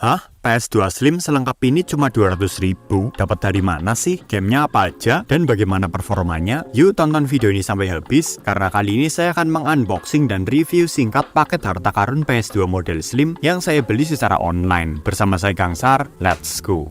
Hah? PS2 Slim selengkap ini cuma 200.000? Dapat dari mana sih? Gamenya apa aja? Dan bagaimana performanya? Yuk tonton video ini sampai habis, karena kali ini saya akan mengunboxing dan review singkat paket harta karun PS2 model Slim yang saya beli secara online. Bersama saya Gangsar, let's go!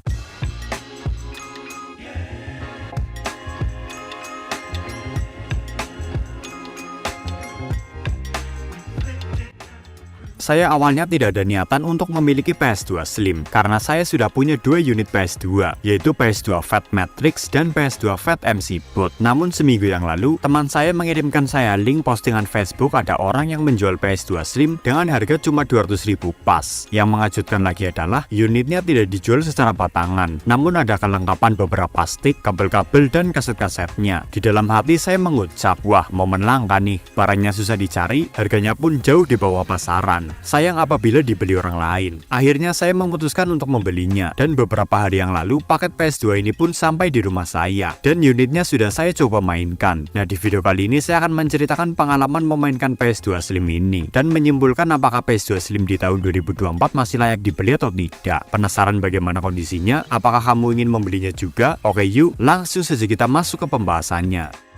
Saya awalnya tidak ada niatan untuk memiliki PS2 Slim, karena saya sudah punya 2 unit PS2, yaitu PS2 Fat Matrix dan PS2 Fat MC Bot. Namun seminggu yang lalu, teman saya mengirimkan saya link postingan Facebook ada orang yang menjual PS2 Slim dengan harga cuma 200.000 pas. Yang mengejutkan lagi adalah, unitnya tidak dijual secara batangan, namun ada kelengkapan beberapa stick, kabel-kabel, dan kaset-kasetnya. Di dalam hati saya mengucap, wah momen langka nih, barangnya susah dicari, harganya pun jauh di bawah pasaran. Sayang apabila dibeli orang lain. Akhirnya saya memutuskan untuk membelinya, dan beberapa hari yang lalu paket PS2 ini pun sampai di rumah saya, dan unitnya sudah saya coba mainkan. Nah, di video kali ini saya akan menceritakan pengalaman memainkan PS2 Slim ini, dan menyimpulkan apakah PS2 Slim di tahun 2024 masih layak dibeli atau tidak. Penasaran bagaimana kondisinya? Apakah kamu ingin membelinya juga? Oke yuk, langsung saja kita masuk ke pembahasannya.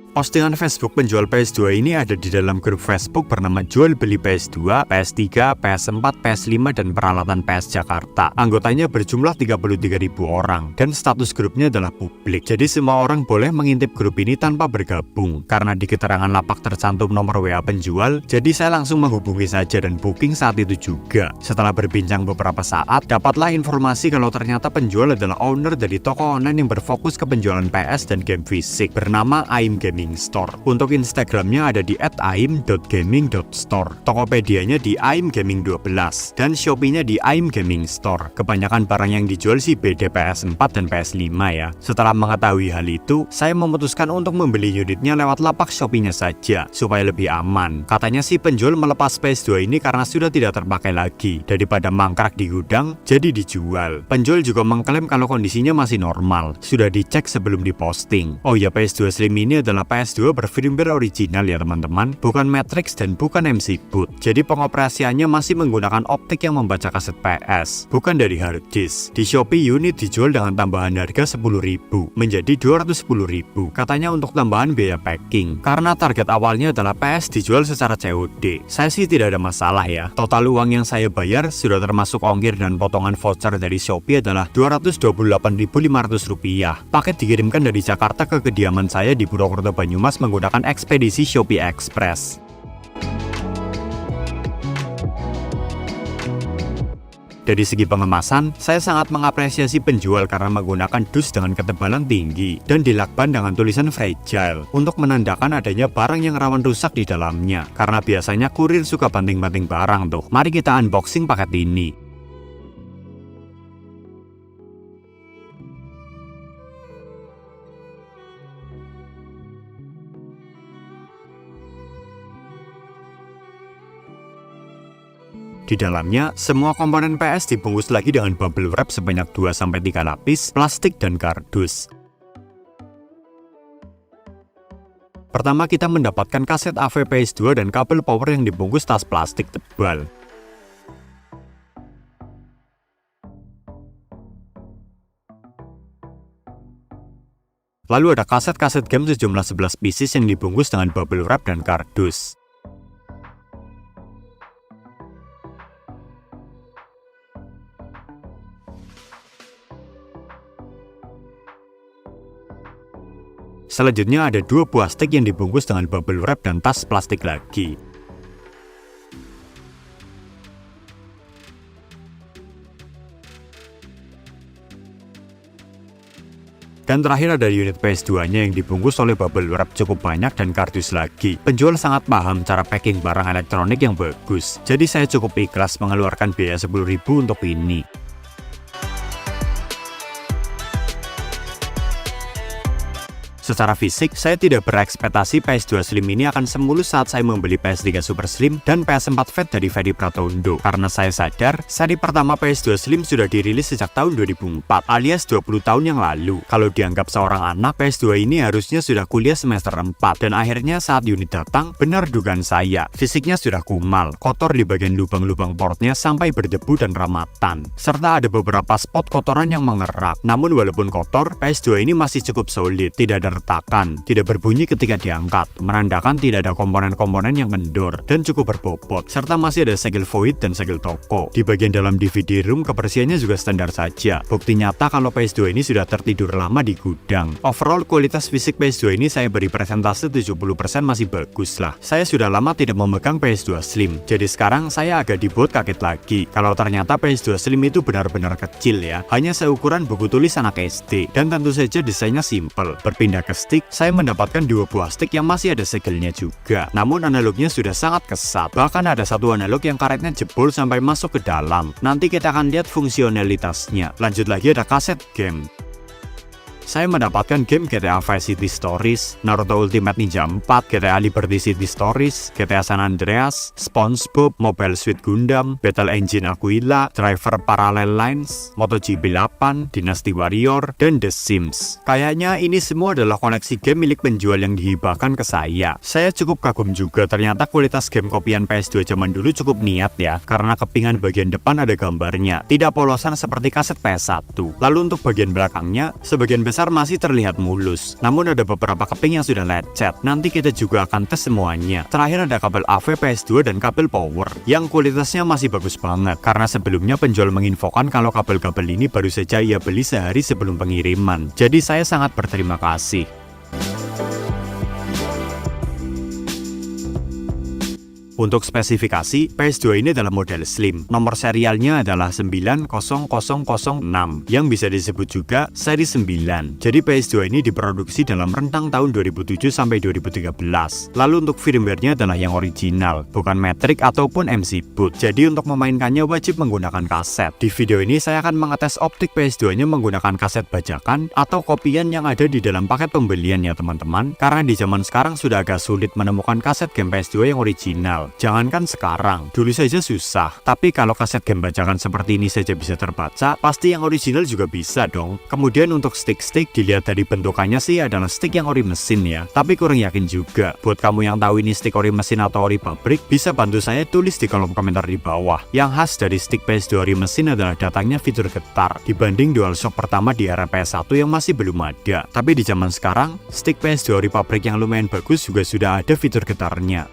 Postingan Facebook penjual PS2 ini ada di dalam grup Facebook bernama Jual Beli PS2, PS3, PS4, PS5, dan Peralatan PS Jakarta. Anggotanya berjumlah 33.000 orang, dan status grupnya adalah publik. Jadi semua orang boleh mengintip grup ini tanpa bergabung. Karena di keterangan lapak tercantum nomor WA penjual, jadi saya langsung menghubungi saja dan booking saat itu juga. Setelah berbincang beberapa saat, dapatlah informasi kalau ternyata penjual adalah owner dari toko online yang berfokus ke penjualan PS dan game fisik, bernama AIM Gaming Store. Untuk Instagramnya ada di @aim.gaming.store, Tokopedia-nya di aimgaming12, dan Shopee-nya di AIM Gaming Store. Kebanyakan barang yang dijual sih BD PS4 dan PS5 ya. Setelah mengetahui hal itu, saya memutuskan untuk membeli unitnya lewat lapak Shopee-nya saja, supaya lebih aman. Katanya sih penjual melepas PS2 ini karena sudah tidak terpakai lagi, daripada mangkrak di gudang, jadi dijual. Penjual juga mengklaim kalau kondisinya masih normal, sudah dicek sebelum diposting. Oh ya, PS2 Slim ini adalah PS2 berfirmware original ya teman-teman, bukan Matrix dan bukan MC Boot. Jadi pengoperasiannya masih menggunakan optik yang membaca kaset PS, bukan dari hard disk. Di Shopee unit dijual dengan tambahan harga 10.000 menjadi 210.000. Katanya untuk tambahan biaya packing, karena target awalnya adalah PS dijual secara COD. Saya sih tidak ada masalah ya. Total uang yang saya bayar sudah termasuk ongkir dan potongan voucher dari Shopee adalah Rp228.500. Paket dikirimkan dari Jakarta ke kediaman saya di Purwokerto Banyumas menggunakan ekspedisi Shopee Express. Dari segi pengemasan, saya sangat mengapresiasi penjual karena menggunakan dus dengan ketebalan tinggi dan dilakban dengan tulisan fragile untuk menandakan adanya barang yang rawan rusak di dalamnya. Karena biasanya kurir suka banting-banting barang tuh. Mari kita unboxing paket ini. Di dalamnya, semua komponen PS dibungkus lagi dengan bubble wrap sebanyak 2-3 lapis, plastik dan kardus. Pertama kita mendapatkan kaset AV PS2 dan kabel power yang dibungkus tas plastik tebal. Lalu ada kaset-kaset game sejumlah 11 pieces yang dibungkus dengan bubble wrap dan kardus. Selanjutnya ada 2 buah stick yang dibungkus dengan bubble wrap dan tas plastik lagi. Dan terakhir ada unit PS2-nya yang dibungkus oleh bubble wrap cukup banyak dan kardus lagi. Penjual sangat paham cara packing barang elektronik yang bagus, jadi saya cukup ikhlas mengeluarkan biaya 10.000 untuk ini. Secara fisik, saya tidak berekspektasi PS2 Slim ini akan semulus saat saya membeli PS3 Super Slim dan PS4 Fat dari Ferdi Pratondo, karena saya sadar seri pertama PS2 Slim sudah dirilis sejak tahun 2004 alias 20 tahun yang lalu. Kalau dianggap seorang anak, PS2 ini harusnya sudah kuliah semester 4 dan akhirnya saat unit datang, benar dugaan saya, fisiknya sudah kumal, kotor di bagian lubang-lubang portnya sampai berdebu dan ramatan, serta ada beberapa spot kotoran yang mengerak. Namun walaupun kotor, PS2 ini masih cukup solid, tidak ada retakan, tidak berbunyi ketika diangkat, menandakan tidak ada komponen-komponen yang kendor dan cukup berbobot, serta masih ada segel void dan segel toko. Di bagian dalam DVD room kebersihannya juga standar saja, bukti nyata kalau PS2 ini sudah tertidur lama di gudang. Overall kualitas fisik PS2 ini saya beri persentase 70% masih bagus lah. Saya sudah lama tidak memegang PS2 Slim, jadi sekarang saya agak dibuat kaget lagi kalau ternyata PS2 Slim itu benar-benar kecil ya, hanya seukuran buku tulis anak SD, dan tentu saja desainnya simple. Berpindah ke stick, saya mendapatkan 2 buah stick yang masih ada segelnya juga, namun analognya sudah sangat kesat, bahkan ada satu analog yang karetnya jebol sampai masuk ke dalam. Nanti kita akan lihat fungsionalitasnya. Lanjut lagi, ada kaset game. Saya mendapatkan game GTA Vice City Stories, Naruto Ultimate Ninja 4, GTA Liberty City Stories, GTA San Andreas, SpongeBob, Mobile Suit Gundam, Battle Engine Aquila, Driver Parallel Lines, MotoGP 8, Dynasty Warrior, dan The Sims. Kayaknya ini semua adalah koleksi game milik penjual yang dihibahkan ke saya. Saya cukup kagum juga, ternyata kualitas game kopian PS2 zaman dulu cukup niat ya, karena kepingan bagian depan ada gambarnya, tidak polosan seperti kaset PS1. Lalu untuk bagian belakangnya, sebagian besar masih terlihat mulus, namun ada beberapa keping yang sudah lecet. Nanti kita juga akan tes semuanya. Terakhir ada kabel AV PS2 dan kabel power yang kualitasnya masih bagus banget, karena sebelumnya penjual menginfokan kalau kabel-kabel ini baru saja ia beli sehari sebelum pengiriman. Jadi saya sangat berterima kasih. Untuk spesifikasi, PS2 ini adalah model slim. Nomor serialnya adalah 90006, yang bisa disebut juga seri 9. Jadi PS2 ini diproduksi dalam rentang tahun 2007 sampai 2013. Lalu untuk firmware-nya adalah yang original, bukan Matrix ataupun MC boot. Jadi untuk memainkannya wajib menggunakan kaset. Di video ini saya akan mengetes optik PS2-nya menggunakan kaset bajakan atau kopian yang ada di dalam paket pembelian ya teman-teman. Karena di zaman sekarang sudah agak sulit menemukan kaset game PS2 yang original. Jangankan sekarang, dulu saja susah. Tapi kalau kaset game bajakan seperti ini saja bisa terbaca, pasti yang original juga bisa dong. Kemudian untuk stick-stick, dilihat dari bentukannya sih adalah stick yang ori mesin ya. Tapi kurang yakin juga. Buat kamu yang tahu ini stick ori mesin atau ori pabrik, bisa bantu saya tulis di kolom komentar di bawah. Yang khas dari stick PS2 ori mesin adalah datangnya fitur getar, dibanding DualShock pertama di era PS1 yang masih belum ada. Tapi di zaman sekarang, stick PS2 ori pabrik yang lumayan bagus juga sudah ada fitur getarnya.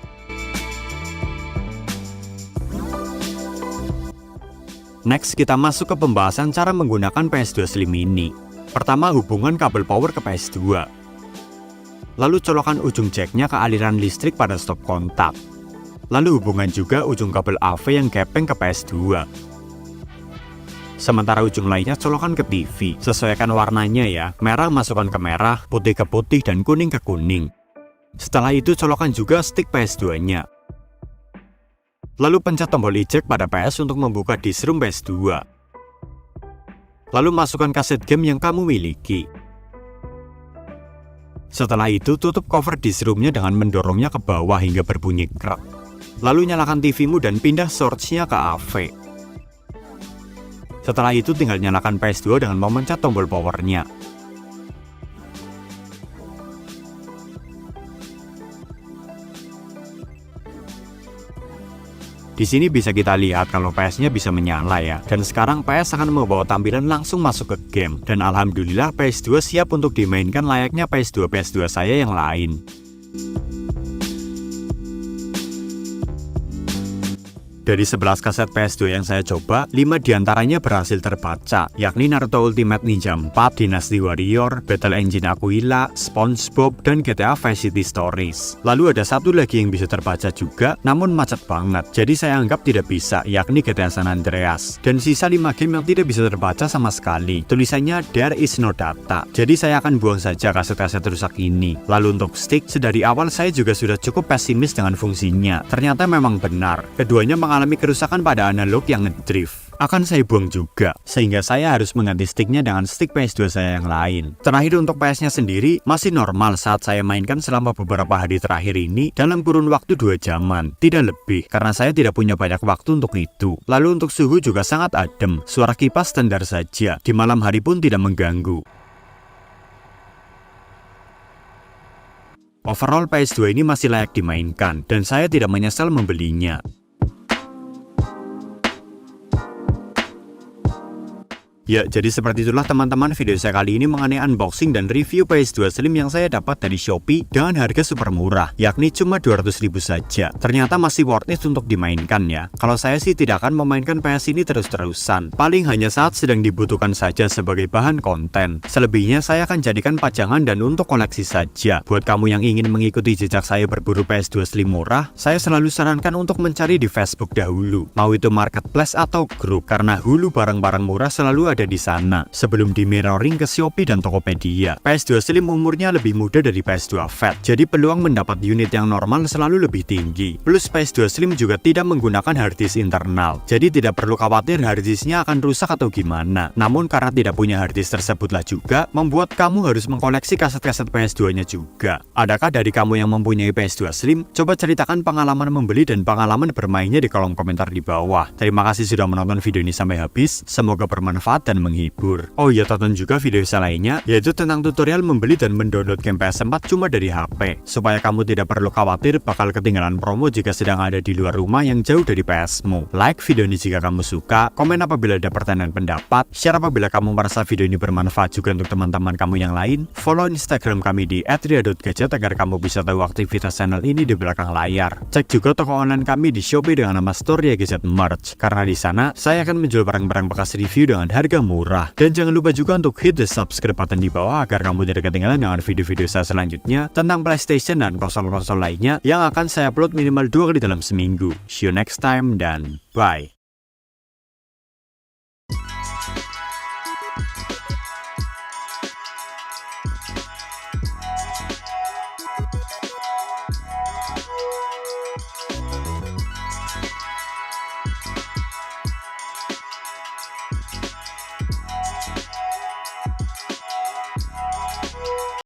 Next, kita masuk ke pembahasan cara menggunakan PS2 Slim ini. Pertama, hubungan kabel power ke PS2. Lalu colokan ujung jacknya ke aliran listrik pada stop kontak. Lalu hubungan juga ujung kabel AV yang gepeng ke PS2. Sementara ujung lainnya colokan ke TV. Sesuaikan warnanya ya, merah masukkan ke merah, putih ke putih, dan kuning ke kuning. Setelah itu colokan juga stick PS2-nya. Lalu pencet tombol eject pada PS untuk membuka disk room PS2. Lalu masukkan kaset game yang kamu miliki. Setelah itu tutup cover disk room-nya dengan mendorongnya ke bawah hingga berbunyi krek. Lalu nyalakan TV-mu dan pindah source-nya ke AV. Setelah itu tinggal nyalakan PS2 dengan memencet tombol power-nya. Di sini bisa kita lihat kalau PS-nya bisa menyala ya. Dan sekarang PS akan membawa tampilan langsung masuk ke game. Dan alhamdulillah PS2 siap untuk dimainkan layaknya PS2 saya yang lain. Dari 11 kaset PS2 yang saya coba, 5 diantaranya berhasil terbaca, yakni Naruto Ultimate Ninja 4, Dynasty Warrior, Battle Engine Aquila, SpongeBob, dan GTA Vice City Stories. Lalu ada satu lagi yang bisa terbaca juga, namun macet banget, jadi saya anggap tidak bisa, yakni GTA San Andreas. Dan sisa 5 game yang tidak bisa terbaca sama sekali, tulisannya There is no data. Jadi saya akan buang saja kaset-kaset rusak ini. Lalu untuk stick, sedari awal saya juga sudah cukup pesimis dengan fungsinya. Ternyata memang benar, keduanya mengalami kerusakan pada analog yang ngedrift. akan saya buang juga, sehingga saya harus mengganti sticknya dengan stick PS2 saya yang lain. Terakhir untuk PS-nya sendiri, masih normal saat saya mainkan selama beberapa hari terakhir ini dalam kurun waktu 2 jaman, tidak lebih, karena saya tidak punya banyak waktu untuk itu. Lalu untuk suhu juga sangat adem, suara kipas standar saja, di malam hari pun tidak mengganggu. Overall PS2 ini masih layak dimainkan, dan saya tidak menyesal membelinya. Ya, jadi seperti itulah teman-teman video saya kali ini mengenai unboxing dan review PS2 Slim yang saya dapat dari Shopee dengan harga super murah, yakni cuma 200.000 saja. Ternyata masih worth it untuk dimainkan ya. Kalau saya sih tidak akan memainkan PS ini terus-terusan, paling hanya saat sedang dibutuhkan saja sebagai bahan konten. Selebihnya saya akan jadikan pajangan dan untuk koleksi saja. Buat kamu yang ingin mengikuti jejak saya berburu PS2 Slim murah, saya selalu sarankan untuk mencari di Facebook dahulu, mau itu marketplace atau grup, karena hulu barang-barang murah selalu ada di sana sebelum di mirroring ke Shopee dan Tokopedia. PS2 Slim umurnya lebih muda dari PS2 Fat, jadi peluang mendapat unit yang normal selalu lebih tinggi. Plus PS2 Slim juga tidak menggunakan harddisk internal, jadi tidak perlu khawatir harddisknya akan rusak atau gimana. Namun karena tidak punya harddisk tersebutlah juga membuat kamu harus mengkoleksi kaset-kaset PS2-nya juga. Adakah dari kamu yang mempunyai PS2 Slim? Coba ceritakan pengalaman membeli dan pengalaman bermainnya di kolom komentar di bawah. Terima kasih sudah menonton video ini sampai habis, semoga bermanfaat dan menghibur. Oh iya, tonton juga video saya lainnya, yaitu tentang tutorial membeli dan mendownload game PS4 cuma dari HP, supaya kamu tidak perlu khawatir bakal ketinggalan promo jika sedang ada di luar rumah yang jauh dari PSmu. Like video ini jika kamu suka, komen apabila ada pertanyaan pendapat, share apabila kamu merasa video ini bermanfaat juga untuk teman-teman kamu yang lain, follow Instagram kami di @ria.gadget agar kamu bisa tahu aktivitas channel ini di belakang layar. Cek juga toko online kami di Shopee dengan nama Store Ria Gadget Merch, karena di sana saya akan menjual barang-barang bekas review dengan harga murah. Dan jangan lupa juga untuk hit the subscribe button di bawah agar kamu tidak ketinggalan dengan video-video saya selanjutnya tentang PlayStation dan konsol-konsol lainnya yang akan saya upload minimal 2 kali dalam seminggu. See you next time dan bye.